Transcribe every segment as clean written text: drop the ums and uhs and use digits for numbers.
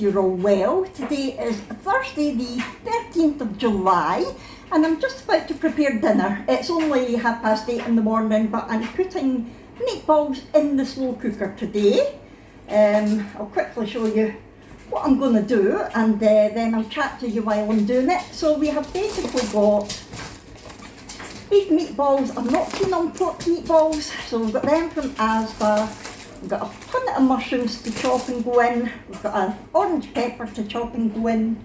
you're all well. Today is Thursday the 13th of July and I'm just about to prepare dinner. It's only 8:30 in the morning, but I'm putting meatballs in the slow cooker today. I'll quickly show you what I'm going to do, and then I'll chat to you while I'm doing it. So we have basically got beef meatballs. I'm not keen on pork meatballs, so we've got them from Asda. We've got a punnet of mushrooms to chop and go in. We've got an orange pepper to chop and go in,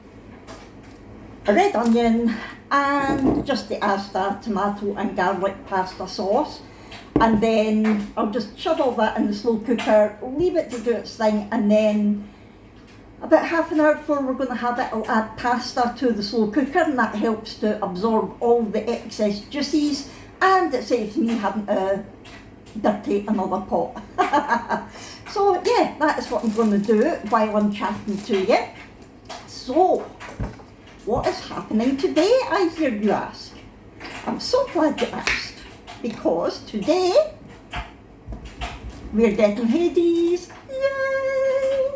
a red onion, and just the Asda tomato and garlic pasta sauce. And then I'll just shove all that in the slow cooker, leave it to do its thing, and then about half an hour before we're going to have it, I'll add pasta to the slow cooker, and that helps to absorb all the excess juices, and it saves me having to dirty another pot. So yeah, that is what I'm going to do while I'm chatting to you. So, what is happening today, I hear you ask? I'm so glad you asked, because today we're getting Hades. Yay!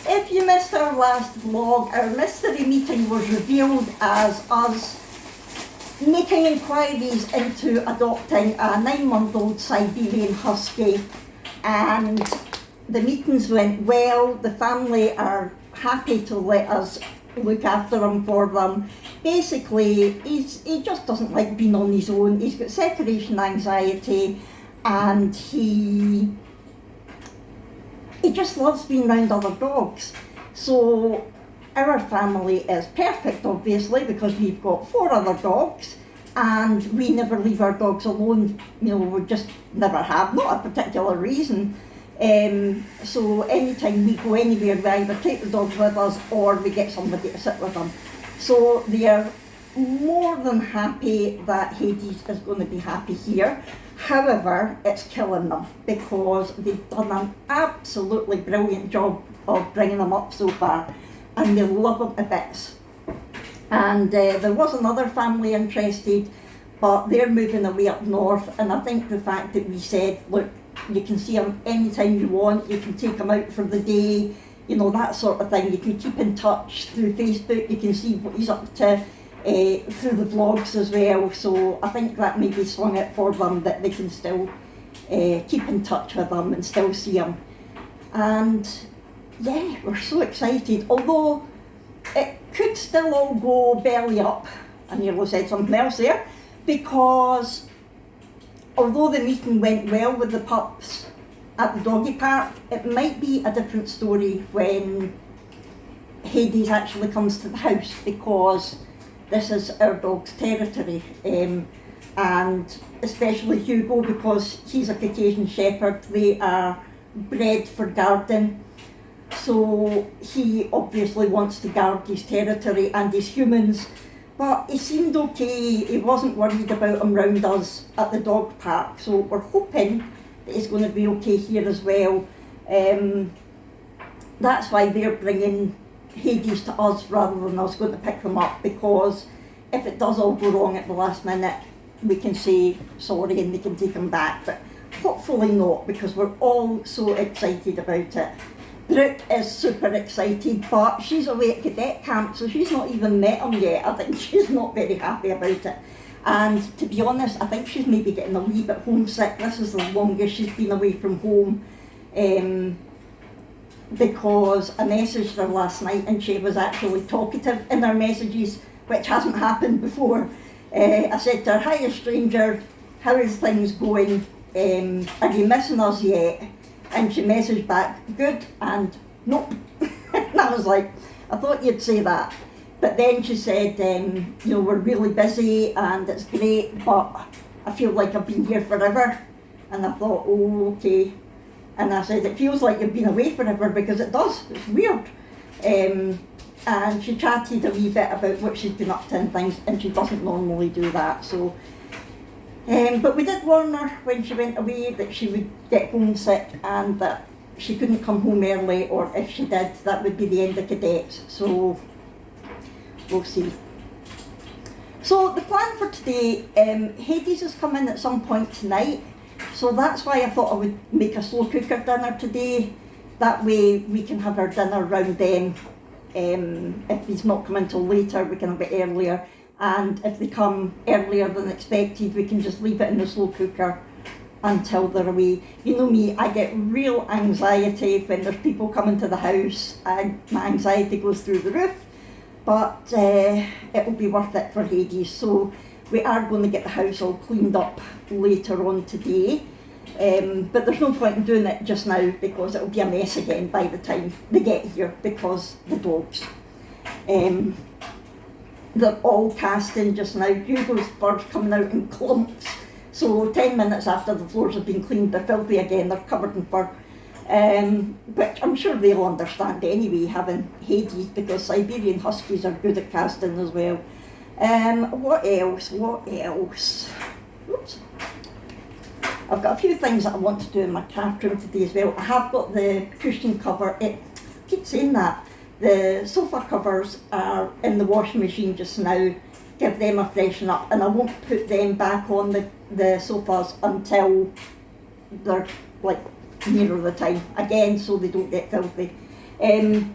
If you missed our last vlog, our mystery meeting was revealed as us making inquiries into adopting a 9-month-old Siberian Husky, and the meetings went well. The family are happy to let us look after him for them. Basically, he just doesn't like being on his own. He's got separation anxiety, and he just loves being around other dogs. So our family is perfect, obviously, because we've got 4 other dogs, and we never leave our dogs alone. You know, we just never have, not a particular reason. So anytime we go anywhere, we either take the dogs with us or we get somebody to sit with them. So they are more than happy that Hades is going to be happy here. However, it's killing them because they've done an absolutely brilliant job of bringing them up so far, and they love them to bits. And there was another family interested, but they're moving away up north, and I think the fact that we said, look, you can see him anytime you want, you can take him out for the day, you know, that sort of thing. You can keep in touch through Facebook, you can see what he's up to through the vlogs as well. So I think that maybe swung it for them, that they can still keep in touch with him and still see him. And yeah, we're so excited, although it could still all go belly up. I nearly said something else there, because although the meeting went well with the pups at the doggy park, it might be a different story when Hades actually comes to the house, because this is our dog's territory, and especially Hugo, because he's a Caucasian Shepherd. They are bred for guarding, so he obviously wants to guard his territory and his humans. But he seemed okay, he wasn't worried about him round us at the dog park, so we're hoping that he's going to be okay here as well. That's why they're bringing Hades to us rather than us going to pick them up, because if it does all go wrong at the last minute, we can say sorry and they can take him back, but hopefully not, because we're all so excited about it. Brooke is super excited, but she's away at cadet camp, so she's not even met him yet. I think she's not very happy about it. And to be honest, I think she's maybe getting a wee bit homesick. This is the longest she's been away from home, because I messaged her last night and she was actually talkative in her messages, which hasn't happened before. I said to her, "Hiya stranger, how is things going? Are you missing us yet?" And she messaged back, "Good," and "Nope." And I was like, I thought you'd say that. But then she said, you know, we're really busy and it's great, but I feel like I've been here forever. And I thought, oh, okay. And I said, it feels like you've been away forever, because it does, it's weird. And she chatted a wee bit about what she's been up to and things, and she doesn't normally do that. So. But we did warn her when she went away that she would get homesick and that she couldn't come home early, or if she did, that would be the end of cadets. So we'll see. So the plan for today, Hades is coming at some point tonight, so that's why I thought I would make a slow cooker dinner today. That way we can have our dinner round then. If he's not coming till later, we can have it earlier. And if they come earlier than expected, we can just leave it in the slow cooker until they're away. You know me, I get real anxiety when there's people coming to the house. My anxiety goes through the roof, but it will be worth it for Hades. So we are going to get the house all cleaned up later on today. But there's no point in doing it just now because it'll be a mess again by the time they get here, because the dogs, they're all casting just now. Hugo's fur's coming out in clumps, so 10 minutes after the floors have been cleaned, they're filthy again, they're covered in fur. Which I'm sure they'll understand anyway, having Hades, because Siberian Huskies are good at casting as well. What else? Oops. I've got a few things that I want to do in my craft room today as well. I have got the cushion cover. I keep saying that. The sofa covers are in the washing machine just now. Give them a freshen up, and I won't put them back on the sofas until they're like nearer the time again, so they don't get filthy. The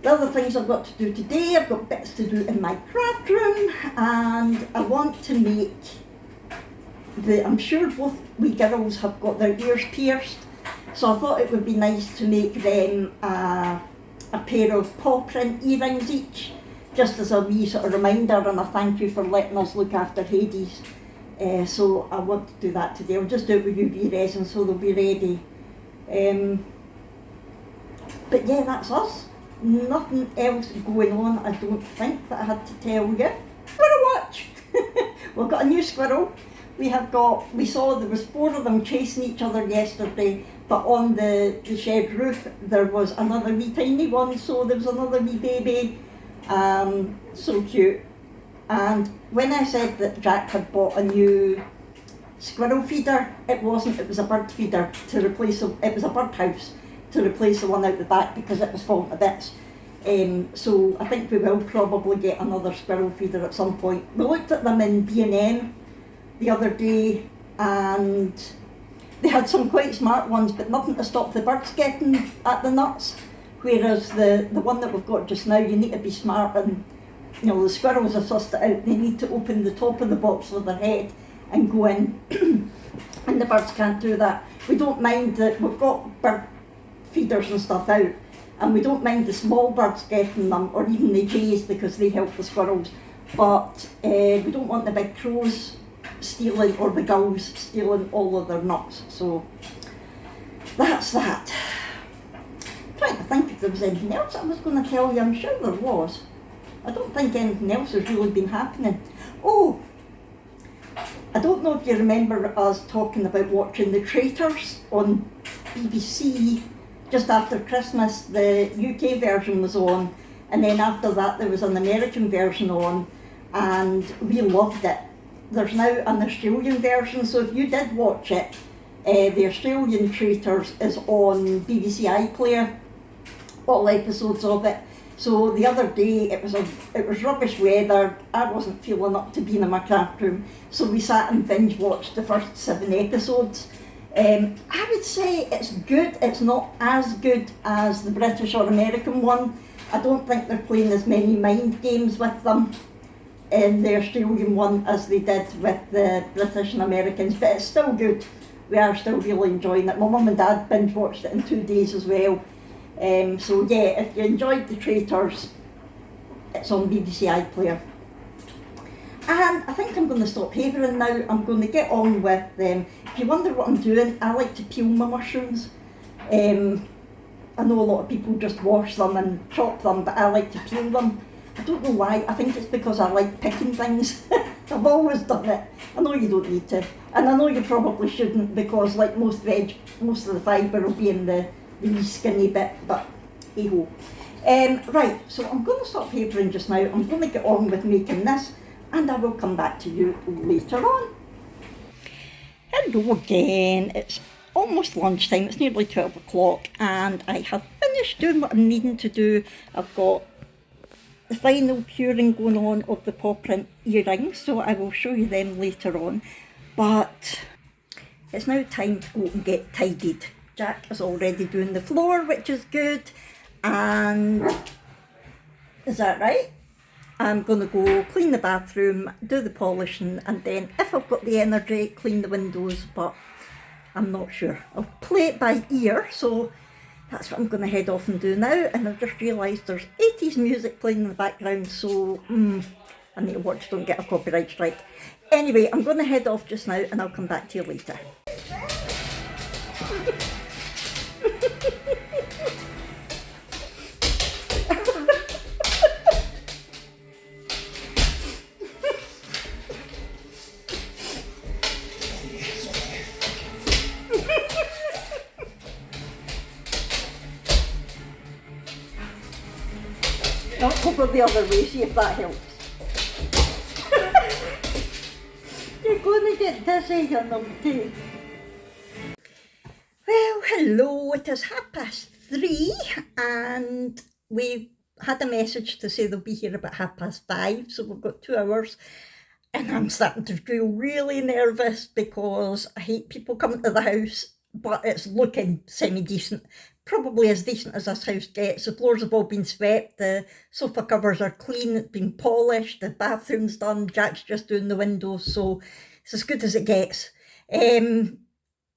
other things I've got to do today, I've got bits to do in my craft room, and I want to make I'm sure both wee girls have got their ears pierced, so I thought it would be nice to make them a pair of paw print earrings each, just as a wee sort of reminder and a thank you for letting us look after Hades. So I want to do that today. I'll just do it with UV resin so they'll be ready. But yeah, that's us. Nothing else going on, I don't think, that I had to tell you. Squirrel watch! We've got a new squirrel. We saw there was 4 of them chasing each other yesterday, but on the shed roof there was another wee tiny one, so there was another wee baby. So cute. And when I said that Jack had bought a new squirrel feeder, it wasn't, it was a bird feeder to replace it was a bird house to replace the one out the back because it was falling to bits. So I think we will probably get another squirrel feeder at some point. We looked at them in B&M the other day, and they had some quite smart ones, but nothing to stop the birds getting at the nuts. Whereas the one that we've got just now, you need to be smart, and you know, the squirrels are sussed it out. They need to open the top of the box with their head and go in, and the birds can't do that. We don't mind that we've got bird feeders and stuff out, and we don't mind the small birds getting them, or even the jays, because they help the squirrels. But we don't want the big crows stealing, or the gulls stealing all of their nuts. So that's that. I'm trying to think if there was anything else I was going to tell you. I'm sure there was. I don't think anything else has really been happening. Oh, I don't know if you remember us talking about watching The Traitors on BBC just after Christmas. The UK version was on, and then after that there was an American version on, and we loved it. There's now an Australian version, so if you did watch it, the Australian Traitors is on BBC iPlayer, all episodes of it. So the other day it was rubbish weather. I wasn't feeling up to being in my craft room, so we sat and binge watched the first 7 episodes. I would say it's good. It's not as good as the British or American one. I don't think they're playing as many mind games with them in the Australian one as they did with the British and Americans, but it's still good. We are still really enjoying it. My mum and dad binge watched it in 2 days as well. So yeah, if you enjoyed The Traitors, it's on BBC iPlayer. And I think I'm going to stop havering now. I'm going to get on with them. If you wonder what I'm doing, I like to peel my mushrooms. I know a lot of people just wash them and chop them, but I like to peel them. I don't know why. I think it's because I like picking things. I've always done it. I know you don't need to, and I know you probably shouldn't, because like most veg, most of the fibre will be in the wee skinny bit, but hey ho. Right, so I'm going to stop papering just now. I'm going to get on with making this, and I will come back to you later on. Hello again. It's almost lunchtime. It's nearly 12 o'clock, and I have finished doing what I'm needing to do. I've got the final curing going on of the paw print earrings, so I will show you them later on. But it's now time to go and get tidied. Jack is already doing the floor, which is good, and Is that right? I'm going to go clean the bathroom, do the polishing, and then if I've got the energy, clean the windows, but I'm not sure. I'll play it by ear, so that's what I'm going to head off and do now. And I've just realised there's 80s music playing in the background, so I need to watch don't get a copyright strike. Anyway, I'm going to head off just now and I'll come back to you later. I'll go the other way, see if that helps. You're going to get dizzy, you numpty. Well, hello, it is 3:30 and we had a message to say they'll be here about 5:30, so we've got 2 hours. And I'm starting to feel really nervous because I hate people coming to the house, but it's looking semi-decent. Probably as decent as this house gets. The floors have all been swept, the sofa covers are clean, it's been polished, the bathroom's done, Jack's just doing the windows, so it's as good as it gets. And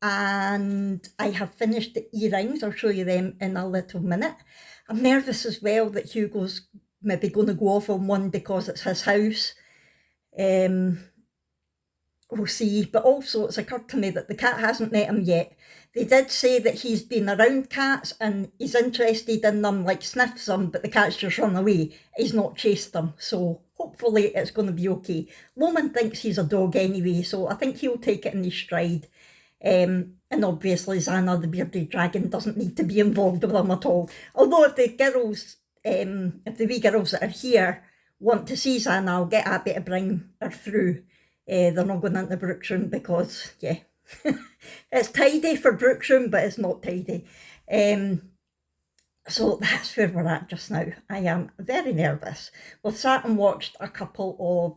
I have finished the earrings, I'll show you them in a little minute. I'm nervous as well that Hugo's maybe going to go off on one because it's his house. We'll see, but also it's occurred to me that the cat hasn't met him yet. They did say that he's been around cats and he's interested in them, like sniffs them, but the cat's just run away. He's not chased them, so hopefully it's going to be okay. Loman thinks he's a dog anyway, so I think he'll take it in his stride. And obviously Zana, the bearded dragon, doesn't need to be involved with them at all. Although if the girls, if the wee girls that are here want to see Zana, I'll get Abby to bring her through. They're not going into Brooke's room because, yeah, it's tidy for Brooke's room, but it's not tidy. So that's where we're at just now. I am very nervous. We've sat and watched a couple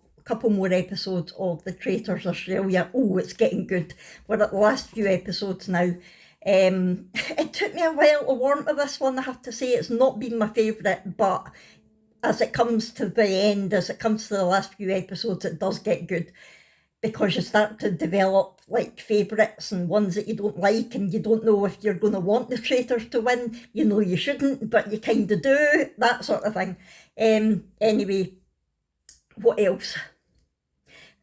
more episodes of The Traitors Australia. Oh, it's getting good. We're at the last few episodes now. It took me a while to warm to this one, I have to say. It's not been my favourite, but as it comes to the end, as it comes to the last few episodes, it does get good. Because you start to develop like favourites and ones that you don't like, and you don't know if you're going to want the traitors to win. You know you shouldn't, but you kind of do, that sort of thing. Anyway, what else?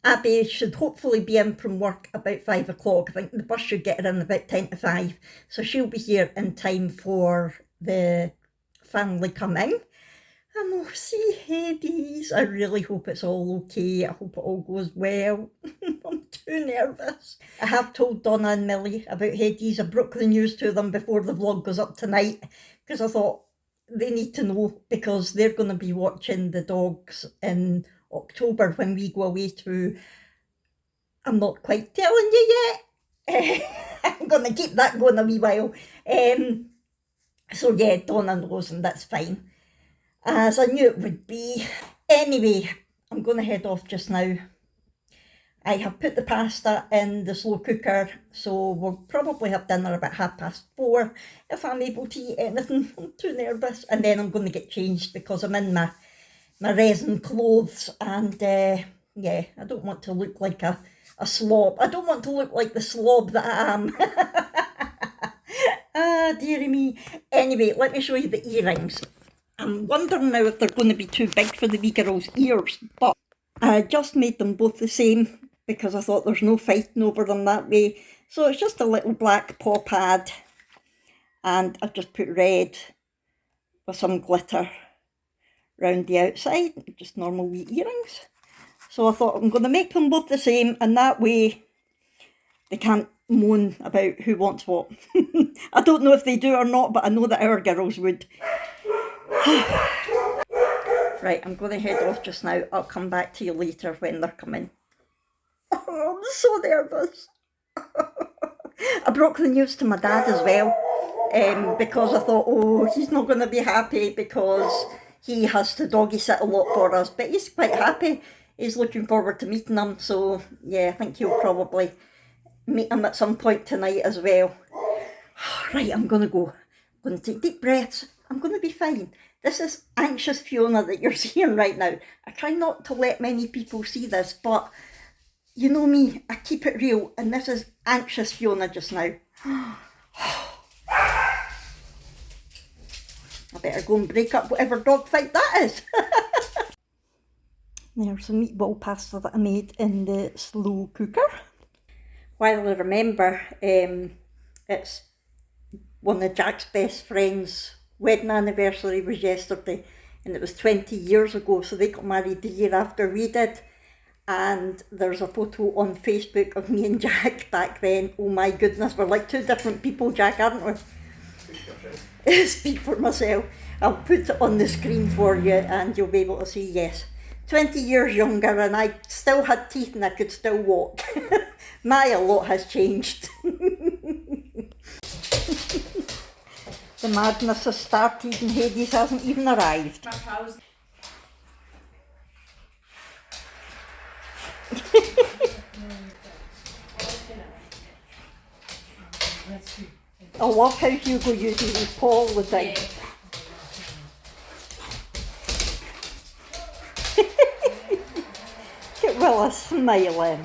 Abby should hopefully be in from work about 5 o'clock. I think the bus should get her in about 10 to 5. So she'll be here in time for the family coming. And we'll see Hades. I really hope it's all okay. I hope it all goes well. I'm too nervous. I have told Donna and Millie about Hades. I broke the news to them before the vlog goes up tonight because I thought they need to know, because they're going to be watching the dogs in October when we go away to... I'm not quite telling you yet. I'm going to keep that going a wee while. So yeah, Donna knows and that's fine. As I knew it would be. Anyway, I'm going to head off just now. I have put the pasta in the slow cooker, so we'll probably have dinner about 4:30 if I'm able to eat anything. I'm too nervous. And then I'm going to get changed because I'm in my resin clothes, and yeah, I don't want to look like a slob. I don't want to look like the slob that I am. Ah, dearie me. Anyway, let me show you the earrings. I'm wondering now if they're going to be too big for the wee girl's ears, but I just made them both the same because I thought there's no fighting over them that way. So it's just a little black paw pad, and I've just put red with some glitter round the outside, just normal wee earrings. So I thought I'm going to make them both the same, and that way they can't moan about who wants what. I don't know if they do or not, but I know that our girls would. Right, I'm going to head off just now. I'll come back to you later when they're coming. Oh, I'm so nervous. I broke the news to my dad as well, because I thought, oh, he's not going to be happy because he has to doggy sit a lot for us, but he's quite happy. He's looking forward to meeting them, so yeah, I think he'll probably meet him at some point tonight as well. Right, I'm going to go. I'm going to take deep breaths. I'm going to be fine. This is anxious Fiona that you're seeing right now. I try not to let many people see this, but you know me, I keep it real, and this is anxious Fiona just now. I better go and break up whatever dog fight that is. There's some meatball pasta that I made in the slow cooker. While I remember, it's one of Jack's best friends' wedding anniversary was yesterday, and it was 20 years ago, so they got married the year after we did. And there's a photo on Facebook of me and Jack back then. Oh my goodness, we're like two different people, Jack, aren't we? Speak for myself. I'll put it on the screen for you and you'll be able to see, yes. 20 years younger, and I still had teeth and I could still walk. A lot has changed. The madness has started and Hades hasn't even arrived. I love how Hugo uses his paw all the time. Look at Willa smiling.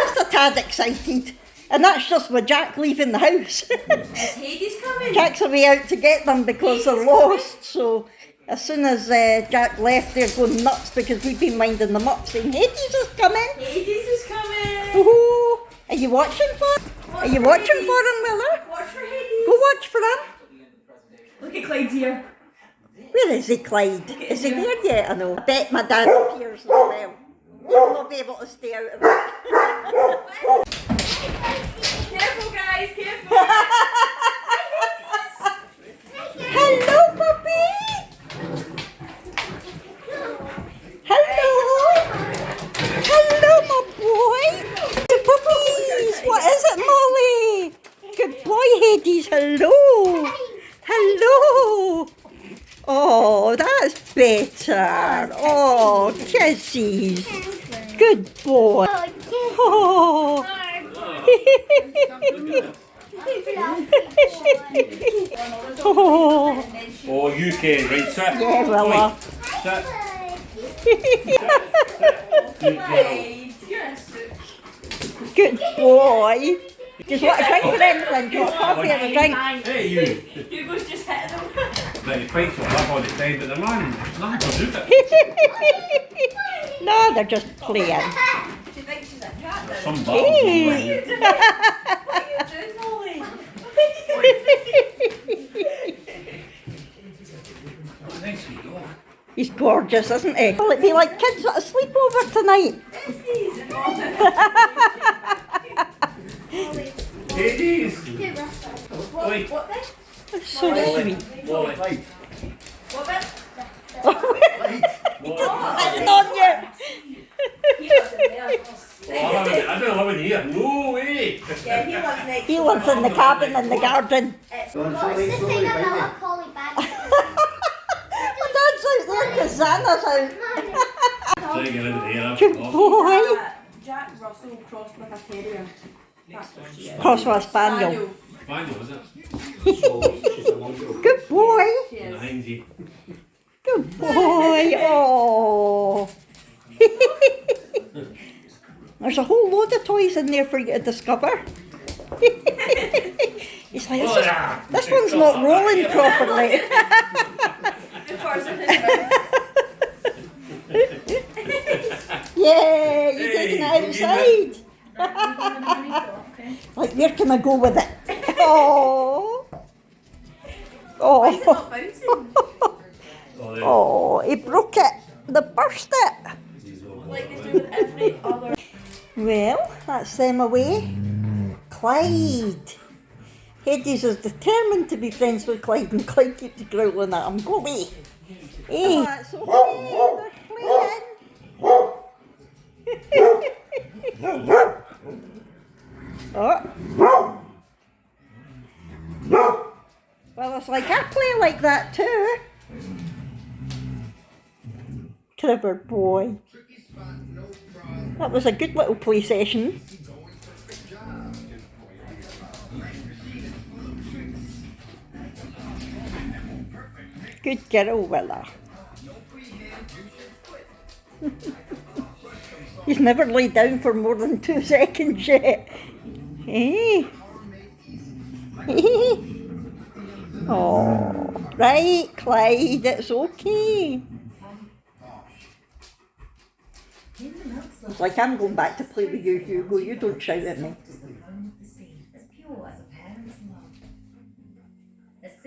Just a tad excited. And that's just with Jack leaving the house. Is Hades coming? Jack's away out to get them because they're lost. So as soon as Jack left, they're going nuts because we've been minding them up saying, Hades is coming. Hades is coming. Ooh, are you watching for him? Are you watching for him, Willa? Watch for Hades. Go watch for him. Look at Clyde's here. Where is he, Clyde? Is he there yet? I know. I bet my dad appears as well. He'll not be able to stay out of it. Careful, guys, careful. Hello, puppy. Hello. Hello, my boy. The puppies. What is it, Molly? Good boy, Hades. Hello. Hello. Oh, that's better. Oh, kisses. Good boy. Oh. Oh, UK, right, sit. Yeah, Willa. Sit. Good boy. Just want a drink for anything? Do you want coffee or a drink? Hey, you. Hugo's just hitting him. But he fights with love all the time, but the man, nothing to do with it. No, they're just playing. She thinks she's a cat then. Some Hey. What are you doing, Molly? He's gorgeous, isn't he? Will it be like kids at a sleepover tonight? Hades. Wait. What then? So sweet. Wally. What then? It's on you. He lives in there. I don't have it here. No way. Yeah, he lives next He lives in the cabin in the garden. It's My dad's out there because Xana's out. Trying to get rid of the hair. Good boy. Jack Russell crossed with a terrier. That's what she is. Cross with a spaniel. Spaniel, is it? Good boy. She is. Behind you. Good boy. Oh. There's a whole load of toys in there for you to discover. He's like, this one's not rolling properly. Yeah, you're taking it outside. Like, where can I go with it? Oh. Why is it Oh. not bouncing? Oh, he broke it. They burst it. Like they do with every other. Well, that's them away. Clyde. Hades is determined to be friends with Clyde, and Clyde keeps growling at him. Go away. Hey. That's okay. They're playing. Oh. Well, it's like I play like that too. Clever boy. That was a good little play session. Good girl, Willa. He's never laid down for more than 2 seconds yet. Eh? Oh, right, Clyde, it's okay. It's like I'm going back to play with you, Hugo. You don't shout at me.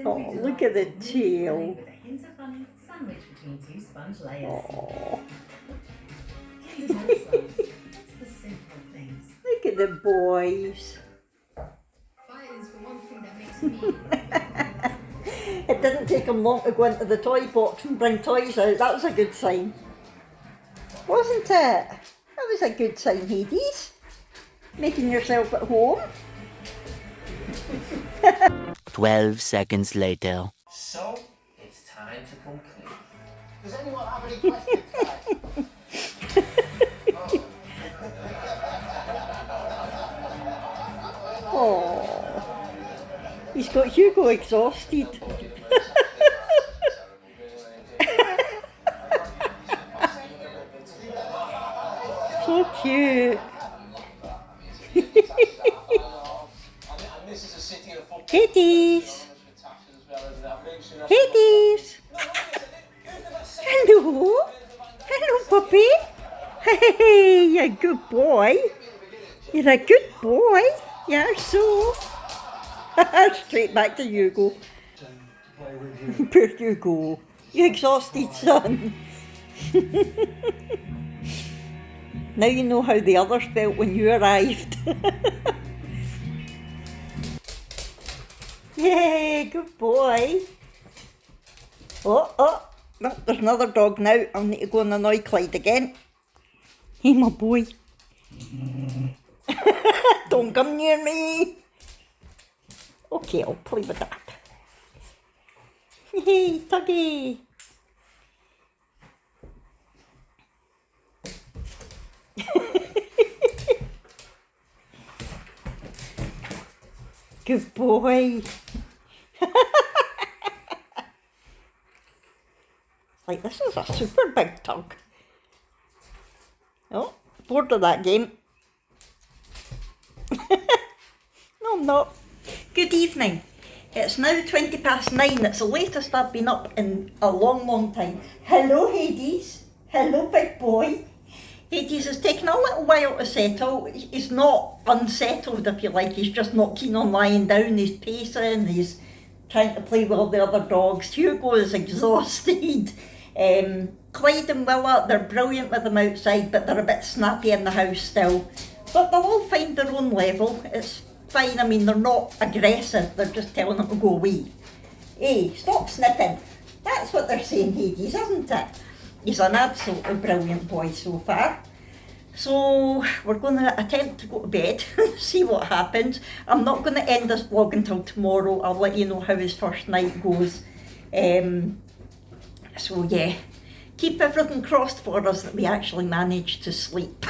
Oh, look at the tail. Oh. Look at the boys. It didn't take him long to go into the toy box and bring toys out. That was a good sign. Wasn't it? That was a good sign, Hades. Making yourself at home. 12 seconds later. So, it's time to come clean. Does anyone have any questions? Oh, he's got Hugo exhausted. So cute. Hades. Hades. Hello. Hello, puppy. Hey, you're a good boy. You're a good boy. Yeah, so. Straight back to Hugo. Poor Hugo. You exhausted, son. Now you know how the others felt when you arrived. Yay, good boy. Oh, no, there's another dog now. I'll need to go and annoy Clyde again. Hey, my boy. Don't come near me. Okay, I'll play with that. Hey, Tuggy. Good boy. Like, this is a super big tug. Oh, bored of that game. No, I'm not. Good evening. It's now 9:20. It's the latest I've been up in a long, long time. Hello, Hades. Hello, big boy. Hades is taking a little while to settle. He's not unsettled, if you like. He's just not keen on lying down. He's pacing. He's trying to play with all the other dogs. Hugo is exhausted. Clyde and Willa, they're brilliant with him outside, but they're a bit snappy in the house still. But they'll all find their own level. It's fine. I mean, they're not aggressive. They're just telling them to go away. Hey, stop sniffing. That's what they're saying, Hades, isn't it? He's an absolutely brilliant boy so far. So we're going to attempt to go to bed, see what happens. I'm not going to end this vlog until tomorrow. I'll let you know how his first night goes. So yeah, keep everything crossed for us that we actually manage to sleep.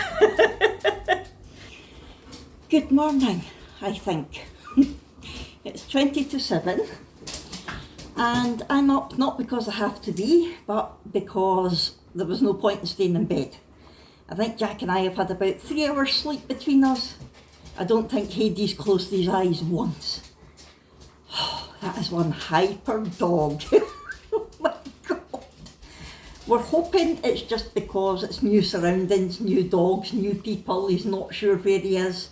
Good morning, I think. It's 20 to 7. And I'm up not because I have to be, but because there was no point in staying in bed. I think Jack and I have had about 3 hours sleep between us. I don't think Hades closed his eyes once. Oh, that is one hyper dog. Oh my God. We're hoping it's just because it's new surroundings, new dogs, new people. He's not sure where he is.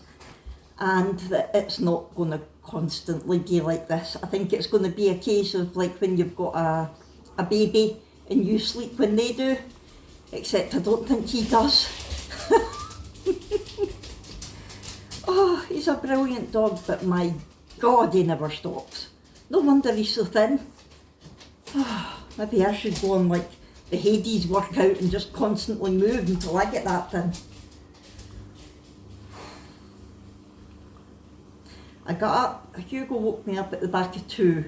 And that it's not going to constantly be like this. I think it's going to be a case of like when you've got a baby and you sleep when they do, except I don't think he does. Oh, he's a brilliant dog, but my God, he never stops. No wonder he's so thin. Oh, maybe I should go on like the Hades workout and just constantly move until I get that thin. I got up, Hugo woke me up at the back of 2.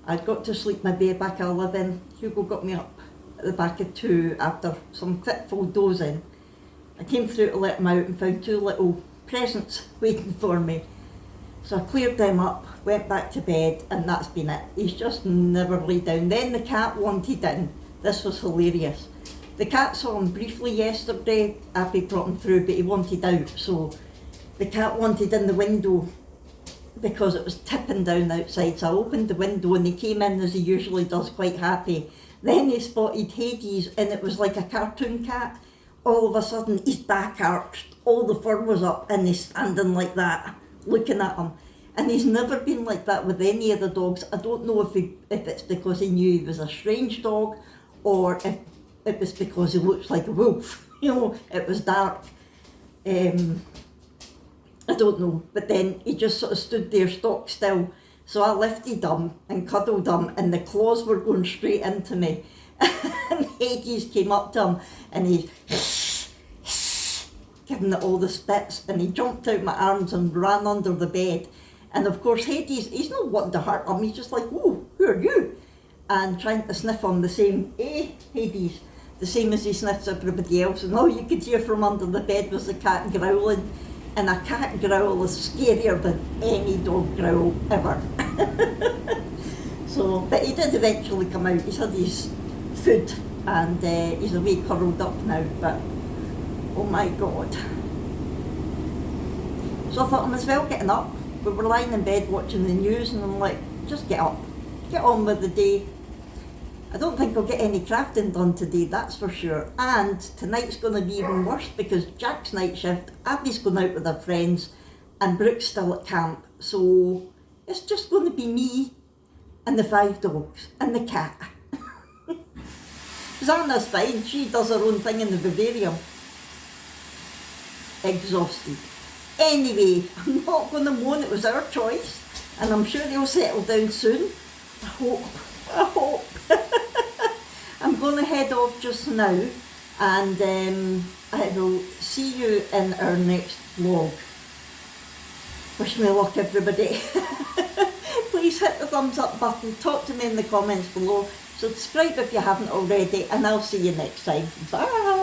I'd got to sleep maybe back at 11. Hugo got me up at the back of 2 after some fitful dozing. I came through to let them out and found 2 little presents waiting for me. So I cleared them up, went back to bed, and that's been it. He's just never laid down. Then the cat wanted in. This was hilarious. The cat saw him briefly yesterday. Abby brought him through, but he wanted out. So the cat wanted in the window because it was tipping down outside. So I opened the window and he came in as he usually does, quite happy. Then he spotted Hades and it was like a cartoon cat. All of a sudden his back arched, all the fur was up and he's standing like that, looking at him. And he's never been like that with any of the dogs. I don't know if it's because he knew he was a strange dog or if it was because he looks like a wolf. You know, it was dark. I don't know, but then he just sort of stood there stock still. So I lifted him and cuddled him and the claws were going straight into me. And Hades came up to him and he's giving it all the spits and he jumped out my arms and ran under the bed. And of course Hades, he's not wanting to hurt him, he's just like, whoa, who are you? And trying to sniff him the same, Hades, the same as he sniffs everybody else. And all you could hear from under the bed was the cat growling. And a cat growl is scarier than any dog growl ever. So, but he did eventually come out. He's had his food and he's away curled up now, but oh my God. So I thought I was well getting up. We were lying in bed watching the news and I'm like, just get up, get on with the day. I don't think I'll get any crafting done today, that's for sure. And tonight's going to be even worse because Jack's night shift, Abby's going out with her friends, and Brooke's still at camp. So it's just going to be me and the 5 dogs and the cat. Zana's fine, she does her own thing in the vivarium. Exhausted. Anyway, I'm not going to moan, it was our choice, and I'm sure they'll settle down soon. I hope. I'm going to head off just now and I will see you in our next vlog. Wish me luck, everybody. Please hit the thumbs up button, talk to me in the comments below, subscribe if you haven't already, and I'll see you next time. Bye!